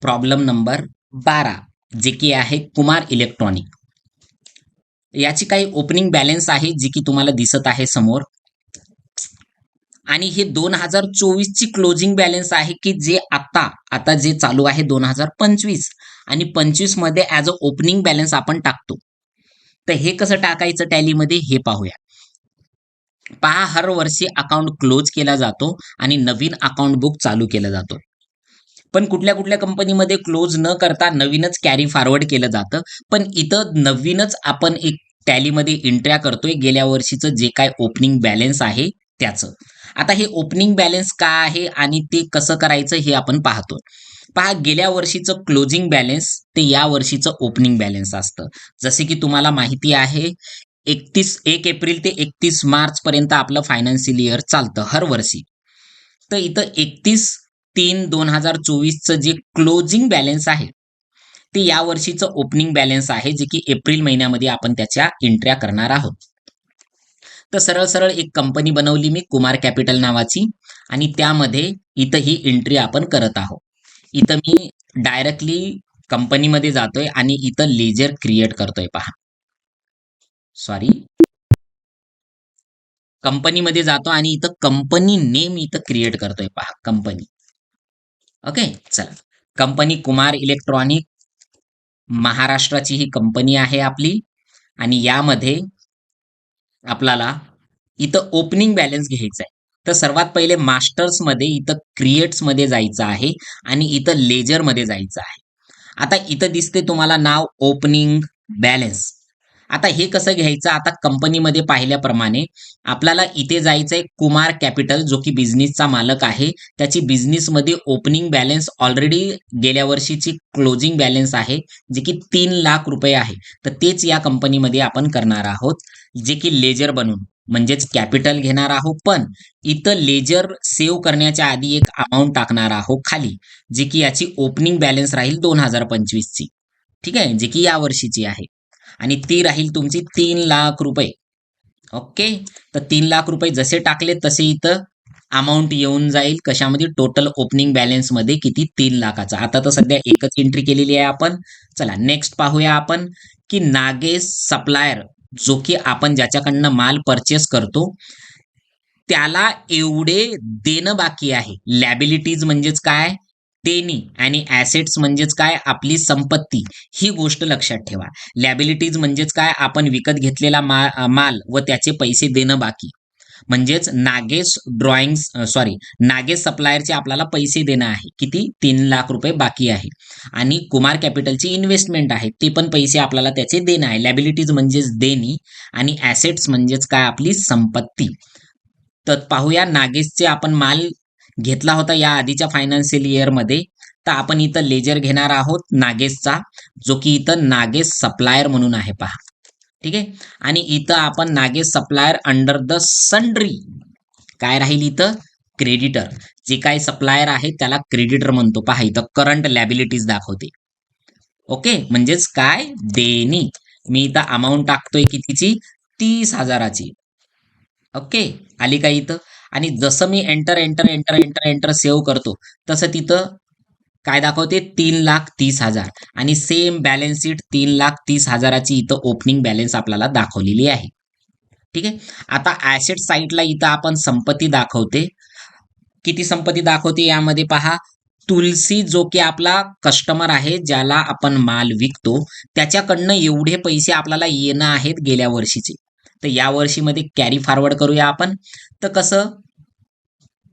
Problem number 12 जे की आहे कुमार इलेक्ट्रॉनिक. याची काही ओपनिंग बॅलन्स आहे जी की तुम्हाला दिसत आहे समोर, आणि हे 2024 ची क्लोजिंग बॅलन्स आहे की जे आता जे चालू आहे 2025 आणि 25 मध्ये ऍज अ ओपनिंग बॅलन्स आपण टाकतो. तर हे कसं टाकायचं टॅलीमध्ये हे पाहूया. पहा, हर वर्षी अकाउंट क्लोज केला जातो आणि नवीन अकाउंट बुक चालू केलं जातो. पण कुठल्या कुठल्या कंपनीमध्ये क्लोज न करता नवीनच कॅरी फॉरवर्ड केलं जातं. पण इथं नवीनच आपण एक टॅलीमध्ये एंट्र्या करतोय गेल्या वर्षीचं जे काय ओपनिंग बॅलन्स आहे त्याचं. आता हे ओपनिंग बॅलन्स का आहे आणि ते कसं करायचं हे आपण पाहतो. पहा, गेल्या वर्षीचं क्लोजिंग बॅलन्स ते या वर्षीचं ओपनिंग बॅलन्स असतं. जसे की तुम्हाला माहिती आहे 1 एप्रिल ते 31 मार्च पर्यंत आपलं फायनान्शियल इयर चालतं हर वर्षी. तर इथं 31/3/2024चं जे क्लोजिंग बॅलन्स आहे ते या वर्षीचं ओपनिंग बॅलन्स आहे, जे की एप्रिल महिन्यामध्ये आपण त्याच्या एंट्र्या करणार आहोत. तर सरळ सरळ एक कंपनी बनवली मी कुमार कॅपिटल नावाची, आणि त्यामध्ये इथं ही एंट्री आपण करत आहोत. इथं मी डायरेक्टली कंपनीमध्ये जातोय आणि इथं लेजर क्रिएट करतोय. पहा, सॉरी, कंपनीमध्ये जातो आणि इथं कंपनी नेम इथं क्रिएट करतोय. पहा, कंपनी. ओके, चला. कंपनी कुमार इलेक्ट्रॉनिक, महाराष्ट्राची ही कंपनी आहे आपली. आणि यामध्ये आपल्याला इथं ओपनिंग बॅलन्स घ्यायचा आहे. तर सर्वात पहिले मास्टर्स मध्ये इथं क्रिएट्स मध्ये जायचं आहे आणि इथं लेजर मध्ये जायचं आहे. आता इथं दिसते तुम्हाला नाव ओपनिंग बॅलन्स. आता हे कसं घ्यायचं, आता कंपनीमध्ये पाहिल्याप्रमाणे आपल्याला इथे जायचंय कुमार कॅपिटल जो की बिझनेसचा मालक आहे, त्याची बिझनेसमध्ये ओपनिंग बॅलन्स ऑलरेडी गेल्या वर्षीची क्लोजिंग बॅलन्स आहे जे की 3 लाख रुपये आहे. तर तेच या कंपनीमध्ये आपण करणार आहोत, जे की लेजर बनून म्हणजेच कॅपिटल घेणार आहोत. पण इथं लेजर सेव्ह करण्याच्या आधी एक अमाऊंट टाकणार आहोत खाली, जे की याची ओपनिंग बॅलन्स राहील 2025 ची. ठीक आहे, जे की या वर्षीची आहे, आणि ती राहील तुमची 3 लाख रुपये. ओके, तर 3 लाख रुपये जसे टाकले तसे इथं अमाऊंट येऊन जाईल कशामध्ये, टोटल ओपनिंग बॅलन्स मध्ये किती, 3 लाखाचा. आता तर सध्या एकच एंट्री केलेली आहे आपण. चला नेक्स्ट पाहूया आपण की नागेश सप्लायर, जो की आपण ज्याच्याकडनं माल परचेस करतो त्याला एवढे देणं बाकी आहे. लॅबिलिटीज म्हणजेच काय, देणी, आणि ऍसेट्स म्हणजेच काय, आपली संपत्ती. ही गोष्ट लक्षात ठेवा. लॅबिलिटीज म्हणजेच काय, आपण विकत घेतलेला माल व त्याचे पैसे देणं बाकी. म्हणजेच नागेश सप्लायरचे आपल्याला पैसे देणं आहे किती, 3 लाख रुपये बाकी आहे. आणि कुमार कॅपिटलची इन्व्हेस्टमेंट आहे, ते पण पैसे आपल्याला त्याचे देणं आहे. लॅबिलिटीज म्हणजेच देणी आणि ऍसेट्स म्हणजेच काय, आपली संपत्ती. तर पाहूया, नागेशचे आपण माल घेतला होता या आधीच्या फायनान्शियल इयर मध्ये. तर आपण इथं लेजर घेणार आहोत नागेशचा, जो की इथं नागेश सप्लायर म्हणून आहे. पहा, ठीक आहे. आणि इथं आपण Nagesh supplier under the sundry काय राहील इथं, क्रेडिटर. जे काय सप्लायर आहे त्याला क्रेडिटर म्हणतो. पहा, इथं करंट लॅबिलिटीज दाखवते. ओके, म्हणजेच काय, देणी. मी इथं अमाऊंट टाकतोय कितीची, 30,000ची. ओके, आली का इथं. आणि जसं मी enter enter enter enter enter save करतो तसं तिथं काय दाखवते, 3,30,000. आणि सेम बॅलन्स शीट 3,30,000ची इथं ओपनिंग बॅलन्स आपल्याला दाखवलेली आहे. ठीक आहे. आता ऍसेट साईडला इथं आपण संपत्ती दाखवते. किती संपत्ती दाखवते यामध्ये, पहा, तुलसी जो की आपला कस्टमर आहे, ज्याला आपण माल विकतो, त्याच्याकडनं एवढे पैसे आपल्याला येणं आहेत गेल्या वर्षीचे. तर या वर्षीमध्ये कॅरी फॉरवर्ड करूया आपण. तर कसं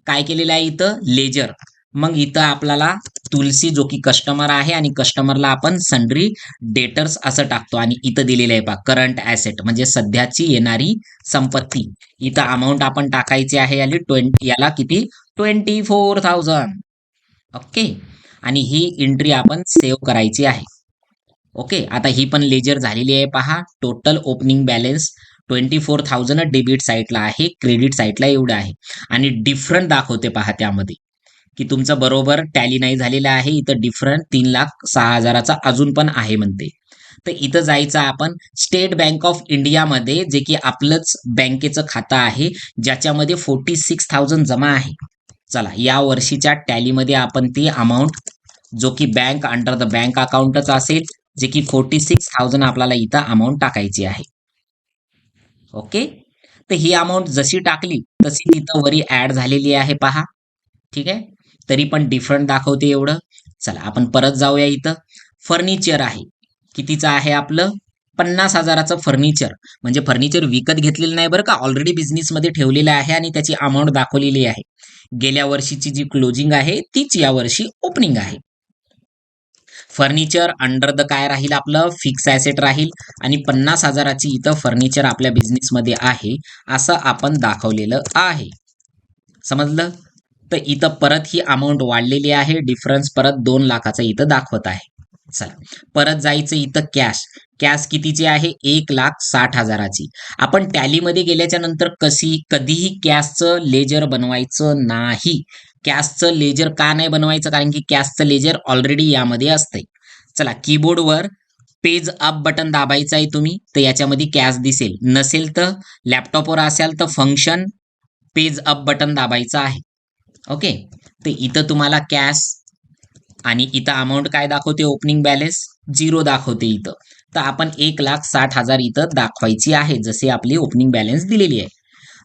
काय केलेलं आहे इथं, लेजर. मग इथं आपल्याला तुलसी जो की कस्टमर आहे आणि कस्टमरला आपण सन्ड्री डेटर्स असं टाकतो. आणि इथं दिलेलं आहे पहा, करंट ऍसेट म्हणजे सध्याची येणारी संपत्ती. इथं अमाऊंट आपण टाकायची आहे याला किती, 24,000. ओके, आणि ही एंट्री आपण सेव्ह करायची आहे. ओके, आता ही पण लेजर झालेली आहे. पहा, टोटल ओपनिंग बॅलन्स 24,000 डेबिट साईडला आहे, क्रेडिट साईडला एवढं आहे. आणि डिफरंट दाखवते पहा त्यामध्ये की तुमचं बरोबर टॅली नाही झालेलं आहे. इथं डिफरंट 3,06,000चा अजून पण आहे म्हणते. तर इथं जायचं आपण स्टेट बँक ऑफ इंडियामध्ये, जे की आपलंच बँकेचं खातं आहे, ज्याच्यामध्ये 46,000 जमा आहे. चला, या वर्षीच्या टॅलीमध्ये आपण ती अमाऊंट जो की बँक अंडर द बँक अकाउंटच असेल, जे की 46,000 आपल्याला इथं अमाऊंट टाकायची आहे. ओके. तर ही अमाऊंट जशी टाकली तशी तिथं वरी ऍड झालेली आहे पहा. ठीक आहे. तरी पण डिफरंट दाखवते एवढं. चला आपण परत जाऊया इथं. फर्निचर आहे. कितीचं आहे आपलं? 50,000चं फर्निचर. म्हणजे फर्निचर विकत घेतलेलं नाही बरं का, ऑलरेडी बिझनेसमध्ये ठेवलेलं आहे आणि त्याची अमाऊंट दाखवलेली आहे. गेल्या वर्षीची जी क्लोजिंग आहे तीच या वर्षी ओपनिंग आहे. फर्निचर अंडर द काय राहील आपलं? फिक्स ॲसेट राहील आणि 50,000ची इथं फर्निचर आपल्या बिझनेसमध्ये आहे असं आपण दाखवलेलं आहे. समजलं? तर इथं परत ही अमाऊंट वाढलेली आहे. डिफरन्स परत 2,00,000चा इथं दाखवत आहे. चला परत जायचं इथं कॅश. कॅश कितीची आहे? 1,60,000ची. आपण टॅलीमध्ये गेल्याच्या नंतर कधीही कॅशचं लेजर बनवायचं नाही. कॅशचं लेजर का नाही बनवायचं? कारण की कॅशचं लेजर ऑलरेडी यामध्ये असतंय. चला कीबोर्डवर पेज अप बटन दाबायचं आहे तुम्ही, तर याच्यामध्ये कॅश दिसेल. नसेल तर लॅपटॉपवर असाल तर फंक्शन पेज अप बटन दाबायचं आहे. ओके. तर इथं तुम्हाला कॅश आणि इथं अमाऊंट काय दाखवते? ओपनिंग बॅलन्स 0 दाखवते इथं. तर आपण 1,60,000 इथं दाखवायची आहे, जसे आपली ओपनिंग बॅलन्स दिलेली आहे.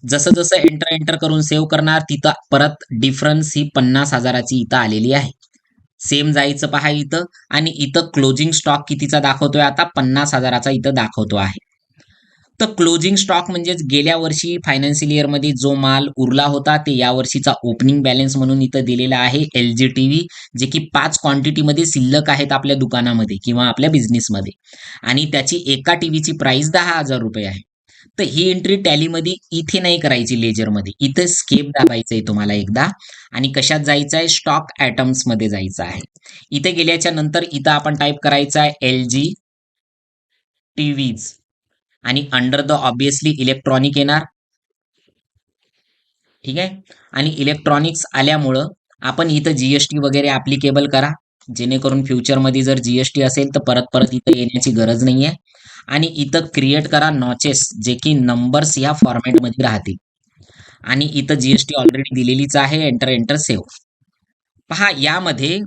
जसं जसं एंटर एंटर करून सेव्ह करणार तिथं परत डिफरन्स ही 50,000ची इथं आलेली आहे. सेम जायचं पहा इथं आणि इथं क्लोजिंग स्टॉक कितीचा दाखवतोय? आता 50,000चा इथं दाखवतो आहे. तर क्लोजिंग स्टॉक म्हणजेच गेल्या वर्षी फायनान्शियल इयरमध्ये जो माल उरला होता ते या वर्षीचा ओपनिंग बॅलन्स म्हणून इथं दिलेला आहे. LG टीव्ही जे की 5 क्वांटिटीमध्ये शिल्लक आहेत आपल्या दुकानामध्ये किंवा आपल्या बिझनेसमध्ये आणि त्याची एका टीव्हीची प्राइस ₹10,000 आहे. तर ही एंट्री टॅलीमध्ये इथे नाही करायची लेजरमध्ये. इथे स्केप दाबायचं आहे तुम्हाला एकदा आणि कशात जायचं आहे? स्टॉक आयटम्समध्ये जायचं आहे. इथे गेल्याच्या नंतर इथं आपण टाईप करायचं आहे LG टीव्हीज आणि अंडर द ऑब्वियसली इलेक्ट्रॉनिक येणार. ठीक आहे. आणि इलेक्ट्रॉनिक्स आल्यामुळं आपण इथं जीएसटी वगैरे ऍप्लिकेबल करा, जेणेकरून फ्युचरमध्ये जर जीएसटी असेल तर परत परत इथं येण्याची गरज नाहीये. आणि इथं क्रिएट करा नॉचेस, जे की नंबर्स या फॉर्मॅटमध्ये राहतील आणि इथं जीएसटी ऑलरेडी दिलेलीच आहे. Enter enter save. पहा यामध्ये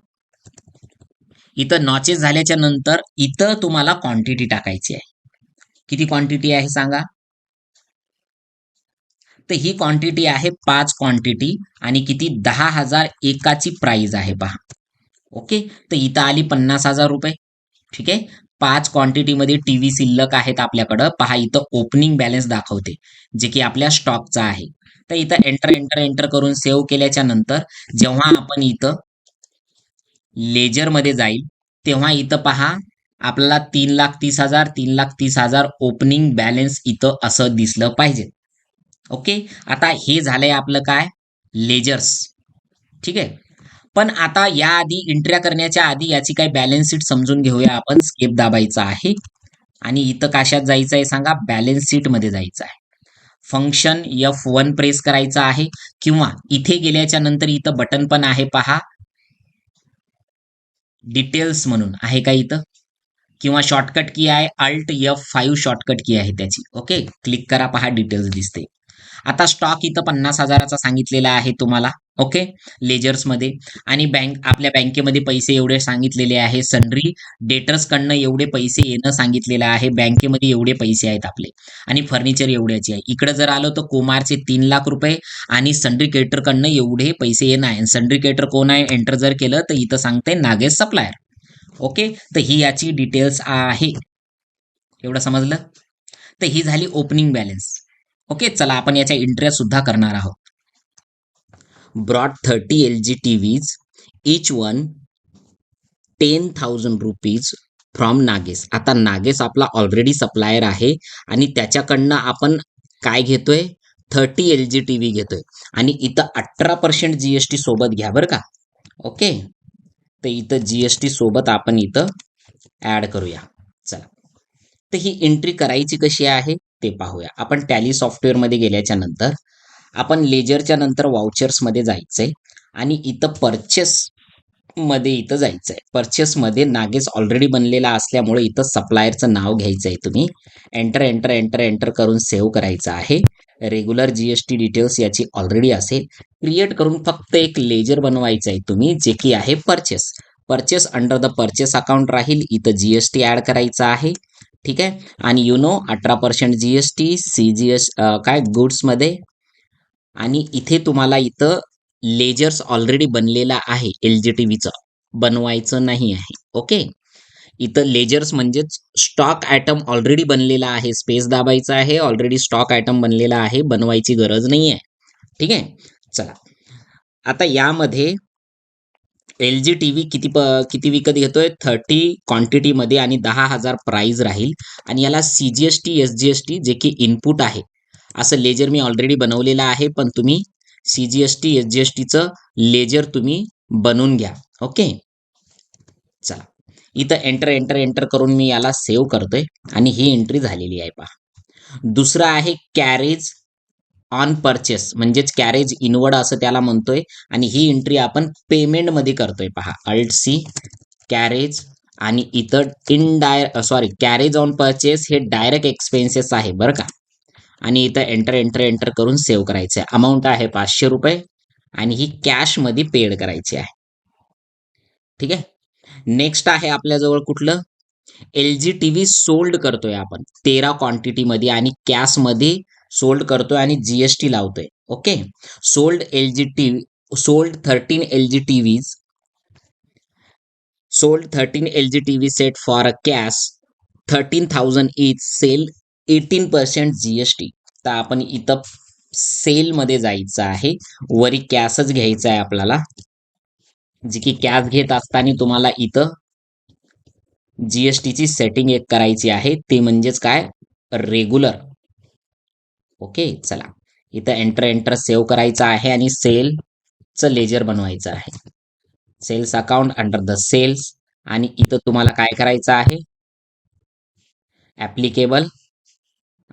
इथं नॉचेस झाल्याच्या नंतर इथं तुम्हाला क्वांटिटी टाकायची आहे. किती क्वांटिटी आहे सांगा? तर ही क्वांटिटी आहे 5 क्वांटिटी आणि किती? 10,000 एकाची प्राइस आहे पहा. ओके. तर इथं आली ₹50,000. ठीक आहे. 5 क्वांटिटीमध्ये टीव्ही शिल्लक आहेत आपल्याकडं. पहा इथं ओपनिंग बॅलन्स दाखवते, जे की आपल्या स्टॉकचा आहे. तर इथं एंटर एंटर एंटर करून सेव्ह केल्याच्या नंतर जेव्हा आपण इथं लेजरमध्ये जाईल तेव्हा इथं पहा आपल्याला 3,30,000 3,30,000 ओपनिंग बॅलन्स इथं असं दिसलं पाहिजे. ओके. आता हे झालंय आपलं काय? लेजर्स. ठीक आहे. पण आता याआधी एंट्र्या करण्याच्या आधी याची काही बॅलन्स शीट समजून घेऊया आपण. स्केप दाबायचा आहे आणि इथं कशात जायचं आहे सांगा? बॅलन्स शीट मध्ये जायचं आहे. फंक्शन F1 प्रेस करायचं आहे किंवा इथे गेल्याच्या नंतर इथं बटन पण आहे पहा, डिटेल्स म्हणून आहे का इथं? किंवा शॉर्टकट की आहे अल्ट F5 शॉर्टकट की आहे त्याची. ओके. क्लिक करा पहा डिटेल्स दिसते. आता स्टॉक इथं 50,000चा सांगितलेला आहे तुम्हाला. ओके. लेजर्समध्ये आणि आपल्या बँकेमध्ये पैसे एवढे सांगितलेले आहे. सन्ड्री डेटर्स कडनं एवढे पैसे येणं सांगितलेलं आहे. बँकेमध्ये एवढे पैसे आहेत आपले आणि फर्निचर एवढ्याचे आहे. इकडे जर आलो तर कुमारचे 3,00,000 रुपये आणि सन्ड्री क्रेडिटर कडनं एवढे पैसे येणं आहे. सन्ड्री क्रेडिटर कोण आहे? एंटर जर केलं तर इथं सांगते नागेश सप्लायर. ओके. तर ही याची डिटेल्स आहे. एवढं समजलं? तर ही झाली ओपनिंग बॅलन्स. ओके. चला आपण याच्या एंट्र्या सुद्धा करणार आहोत. Brought 30 LG TVs, each one 10,000 rupees from Nagesh. आता नागेश आपला ऑलरेडी सप्लायर आहे आणि त्याच्याकडनं आपण काय घेतोय? 30 LG TV घेतोय आणि इथं 18% जीएसटी सोबत घ्या बरं का. ओके. तर इथं जीएसटी सोबत आपण इथं ऍड करूया. चला. तर ही एंट्री करायची कशी आहे ते पाहूया. आपण टॅली सॉफ्टवेअरमध्ये गेल्याच्या नंतर आपण लेजरच्या नंतर वाउचर्समध्ये जायचंय आणि इथं परचेसमध्ये इथं जायचंय. परचेसमध्ये नागेश ऑलरेडी बनलेला असल्यामुळे इथं सप्लायरचं नाव घ्यायचंय तुम्ही. एंटर एंटर एंटर एंटर करून सेव्ह करायचं आहे. रेग्युलर जीएसटी डिटेल्स याची ऑलरेडी असेल. क्रिएट करून फक्त एक लेजर बनवायचं आहे तुम्ही, जे की आहे purchase. Purchase under the purchase account राहील, इथं जीएसटी ऍड करायचा आहे. ठीक आहे. आणि 18% जीएसटी सीजीएस काय गुड्समध्ये. आणि इथे तुम्हाला इथं लेजर्स ऑलरेडी बनलेला आहे, एलजीटीव्हीचं बनवायचं नाही आहे. ओके. इथं लेजर्स म्हणजेच स्टॉक आयटम ऑलरेडी बनलेला आहे, स्पेस दाबायचा आहे, ऑलरेडी स्टॉक आयटम बनलेला आहे, बनवायची गरज नाही आहे. ठीक आहे. चला, आता यामध्ये एल जी टी व्ही किती विकत घेतोय, 30 क्वांटिटीमध्ये आणि 10,000 प्राइस राहील. आणि याला सीजीएसटी एसजीएसटी जे की इनपुट आहे असं लेजर मी ऑलरेडी बनवलेलं आहे, पण तुम्ही सीजीएसटी एसजीएसटीचं लेजर तुम्ही बनवून घ्या. ओके. चला, इथं एंटर एंटर एंटर करून मी याला सेव्ह करतोय आणि ही एंट्री झालेली आहे पहा. दुसरं आहे कॅरेज ऑन परचेस, म्हणजेच कॅरेज इनवर्ड असं त्याला म्हणतोय. आणि ही एंट्री आपण पेमेंटमध्ये करतोय पहा, अल्ट सी कॅरेज. आणि इथं कॅरेज ऑन परचेस हे डायरेक्ट एक्सपेन्सेस आहे बरं का. आणि इथं एंटर एंटर एंटर करून सेव्ह करायचं आहे. अमाऊंट आहे 500 रुपये आणि ही कॅशमध्ये पेड करायची आहे. ठीक आहे. नेक्स्ट आहे आपल्याजवळ कुठलं, L G T V sold करतोय आपण 13 क्वांटिटीमध्ये आणि कॅशमध्ये सोल्ड करतोय आणि जीएसटी लावतोय. Okay. Sold L G T sold 13 L G T Vs sold 13 LG TV set for a cash 13,000 each, sale 18% GST. तर आपण इथं सेल मध्ये जायचं आहे, वरी कॅशच घ्यायचा आहे आपल्याला, जी की कॅश घेत असताना तुम्हाला इथं जीएसटीची सेटिंग एक करायची आहे, ते म्हणजेच काय, रेग्युलर. ओके. चला, इथं एंटर एंटर सेव्ह करायचं आहे आणि सेलचं लेजर बनवायचं आहे, sales account under the sales. आणि इथं तुम्हाला काय करायचं आहे, ऍप्लिकेबल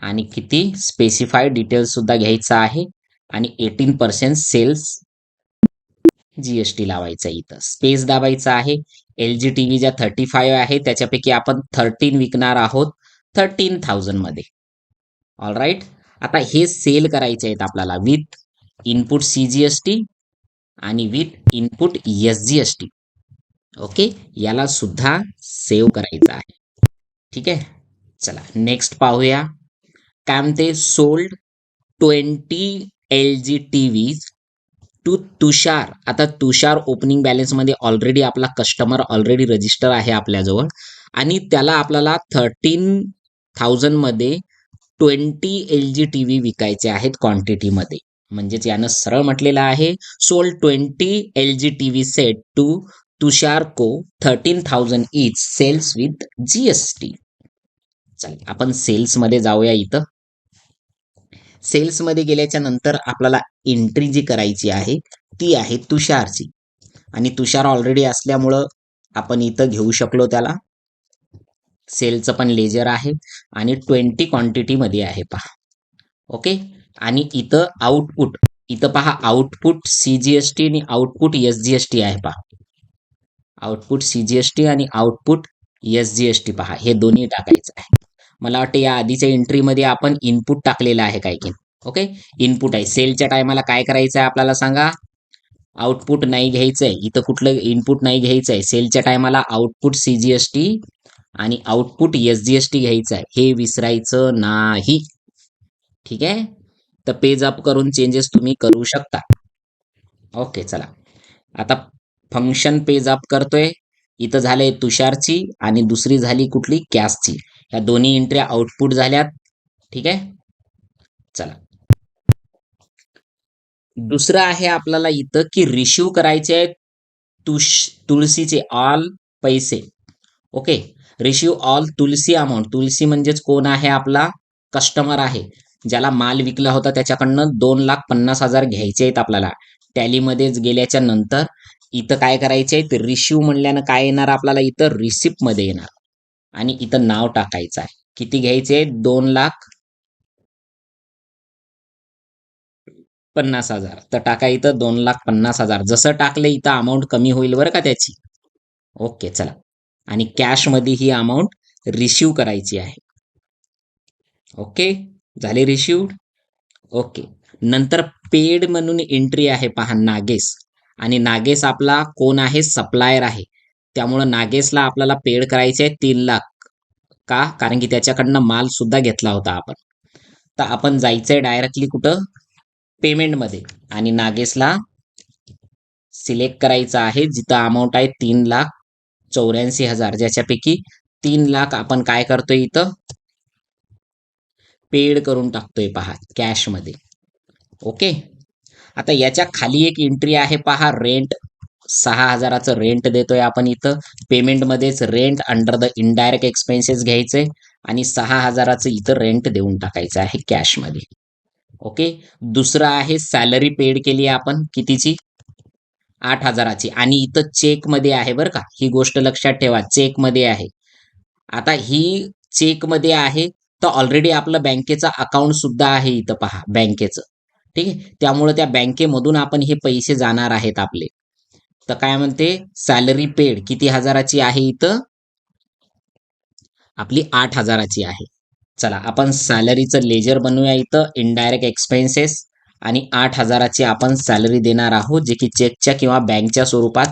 आणि किती स्पेसिफाईड डिटेल्स सुद्धा घ्यायचं आहे. आणि 18% सेल्स जीएसटी लावायचा, इथं स्पेस दाबायचा आहे. एल जी टी व्ही ज्या 35 आहे त्याच्यापैकी आपण 13 विकणार आहोत 13,000 मध्ये. All right. आता हे सेल करायचे आहेत आपल्याला विथ इनपुट सीजीएसटी आणि विथ इनपुट एसजीएसटी. ओके. याला सुद्धा सेव्ह करायचं आहे. ठीक आहे. चला, नेक्स्ट पाहूया. काय म्हणते, sold 20 L G T V to Tushar. आता तुषार ओपनिंग बॅलन्स मध्ये ऑलरेडी आपला कस्टमर ऑलरेडी रजिस्टर आहे आपल्याजवळ, आणि त्याला आपल्याला 13,000 मध्ये 20 एल जी टी व्ही विकायचे आहेत क्वांटिटीमध्ये. म्हणजेच यानं सरळ म्हटलेलं आहे, sold 20 L G T V set to Tushar को 13,000 इच, सेल्स विथ जीएसटी. चल, आपण सेल्स मध्ये जाऊया. इथं सेल्स मध्ये गेल्याच्या नंतर आपल्याला एंट्री जी करायची आहे ती आहे तुषारची. आणि तुषार ऑलरेडी असल्यामुळं आपण इथं घेऊ शकलो त्याला. सेलचं पण लेजर आहे आणि 20 क्वांटिटी मध्ये आहे पहा. ओके. आणि इथं आउटपुट, इथं पहा आउटपुट सीजीएसटी आणि आउटपुट एसजीएसटी आहे पहा. आउटपुट सीजीएसटी आणि आउटपुट एसजीएसटी पहा, हे दोन्ही टाकायचं आहे. मला वाटतं या आधीच्या एंट्रीमध्ये आपण इनपुट टाकलेलं आहे काय की. ओके. इनपुट आहे. सेलच्या टायमाला काय करायचं आहे आपल्याला सांगा, आउटपुट नाही घ्यायचंय, इथं कुठलं इनपुट नाही घ्यायचंय. सेलच्या टायमाला आउटपुट सीजीएसटी आणि आउटपुट एसजीएसटी घ्यायचं आहे, हे विसरायचं नाही. ठीक आहे. तर पेज अप करून चेंजेस तुम्ही करू शकता. ओके. चला, आता फंक्शन पेज अप करतोय. इथं झालंय तुषारची आणि दुसरी झाली कुठली, कॅशची. या दोन्ही एंट्री आउटपुट झाल्यात. ठीक आहे. चला, दुसरं आहे आपल्याला इथं की रिसीव्ह करायचे आहे तुळशीचे ऑल पैसे. ओके. रिसीव्ह ऑल तुलसी अमाऊंट. तुलसी म्हणजेच कोण आहे, आपला कस्टमर आहे, ज्याला माल विकला होता त्याच्याकडनं 2,50,000 घ्यायचे आहेत आपल्याला. टॅलीमध्येच गेल्याच्या नंतर इथं काय करायचे आहेत, रिसीव्ह म्हणल्यानं काय येणार आपल्याला, इथं रिसिप्ट मध्ये येणार. आणि इथं नाव टाकायचं आहे, किती घ्यायचे आहेत, 2,50,000. तर टाका इथं 2,50,000. जसं टाकलं इथं अमाऊंट कमी होईल बरं का त्याची. ओके. चला, आणि कॅश मध्ये ही अमाऊंट रिसीव्ह करायची आहे. ओके. झाले रिसीव्ड. ओके. नंतर पेड म्हणून एंट्री आहे पहा, नागेश. आणि नागेश आपला कोण आहे, सप्लायर आहे. त्यामुळं नागेशला आपल्याला पेड करायचे आहे 3 लाख. का? कारण की त्याच्याकडनं माल सुद्धा घेतला होता आपण. तर आपण जायचंय डायरेक्टली कुठं, पेमेंटमध्ये, आणि नागेशला सिलेक्ट करायचं आहे जिथं अमाऊंट आहे 3,84,000, ज्याच्यापैकी 3 लाख आपण काय करतोय इथं, पेड करून टाकतोय पहा कॅशमध्ये. ओके. आता याच्या खाली एक एंट्री आहे पहा, रेंट. 6,000चं रेंट देतोय आपण इथं. पेमेंटमध्येच rent under the indirect expenses घ्यायचंय आणि 6,000चं इथं रेंट देऊन टाकायचं आहे कॅशमध्ये. ओके. दुसरं आहे सॅलरी पेड केली आपण कितीची, 8,000ची, आणि इथं चेकमध्ये आहे बरं का, ही गोष्ट लक्षात ठेवा, चेकमध्ये आहे. आता ही चेकमध्ये आहे तर ऑलरेडी आपलं बँकेचं अकाउंट सुद्धा आहे इथं पहा, बँकेचं. ठीक आहे. त्यामुळे त्या बँकेमधून आपण हे पैसे जाणार आहेत आपले. तर काय म्हणते, सॅलरी पेड किती हजाराची आहे इथं, आपली 8,000ची आहे. चला आपण सॅलरीचं लेजर बनवूया इथं, इनडायरेक्ट एक्सपेन्सेस, आणि 8,000ची आपण सॅलरी देणार आहोत, जे की चेकच्या किंवा बँकच्या स्वरूपात.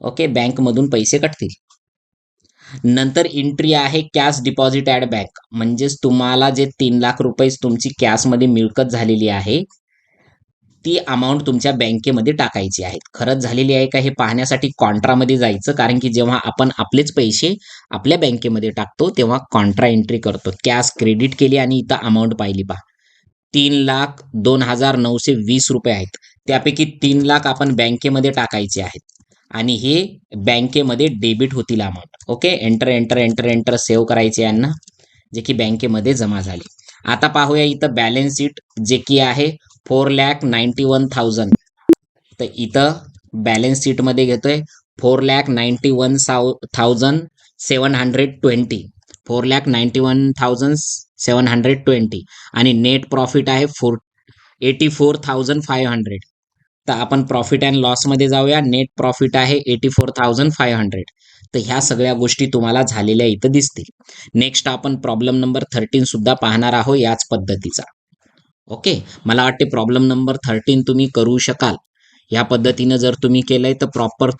ओके, बँकमधून पैसे कटतील. नंतर एंट्री आहे कॅश डिपॉझिट ॲट बँक, म्हणजेच तुम्हाला जे 3 लाख रुपये तुमची कॅशमध्ये मिळकत झालेली आहे ती अमाऊंट तुमच्या बँकेमध्ये टाकायची आहे. खरंच झालेली आहे का हे पाहण्यासाठी कॉन्ट्रामध्ये जायचं, कारण की जेव्हा आपण आपलेच पैसे आपल्या बँकेमध्ये टाकतो तेव्हा कॉन्ट्रा एंट्री करतो. कॅश क्रेडिट केली आणि इथं अमाऊंट पाहिली पहा, 3,02,920 रुपये आहेत. त्यापैकी 3 लाख आपण बँकेमध्ये टाकायचे आहेत आणि हे बँकेमध्ये डेबिट होतील amount. Okay, enter enter enter enter save करायचे यांना, जे की बँकेमध्ये जमा झाले. आता पाहूया इथं बॅलन्स शीट, जे की आहे 4,91,000. तर इथं बॅलन्स शीटमध्ये घेतोय 4,91,720, 4,91,720, आणि नेट प्रॉफिट आहे 84,500. तर आपण प्रॉफिट अँड लॉसमध्ये जाऊया. नेट प्रॉफिट आहे 84,500. तर ह्या सगळ्या गोष्टी तुम्हाला झालेल्या इथं दिसतील. नेक्स्ट आपण प्रॉब्लेम नंबर 13 सुद्धा पाहणार आहोत याच पद्धतीचा. ओके, मला वाटते प्रॉब्लेम नंबर 13 तुम्ही करू शकाल. या पद्धतीनं जर तुम्ही केलंय तर प्रॉपर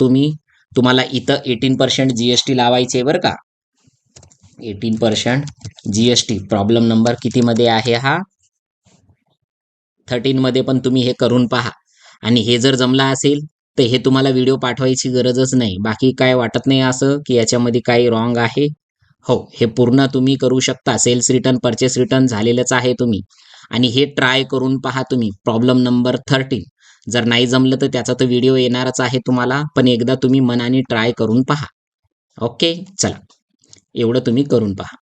तुम्हाला इथं 18% जीएसटी लावायचे बरं का. 18% जीएसटी प्रॉब्लेम नंबर कितीमध्ये आहे हा, 13 मध्ये पण तुम्ही हे करून पहा. आणि हे जर जमला असेल तर हे तुम्हाला व्हिडिओ पाठवायची गरजच नाही. बाकी काय वाटत नाही असं की याच्यामध्ये काही रॉंग आहे. हो, हे पूर्ण तुम्ही करू शकता. सेल्स रिटर्न, परचेस रिटर्न झालेलंच आहे तुम्ही, आणि हे ट्राय करून पहा तुम्ही प्रॉब्लेम नंबर 13. जर नाही जमलं तर त्याचा तर व्हिडिओ येणारच आहे तुम्हाला, पण एकदा तुम्ही मनाने ट्राय करून पहा. ओके, चला एवढं तुम्ही करून पहा.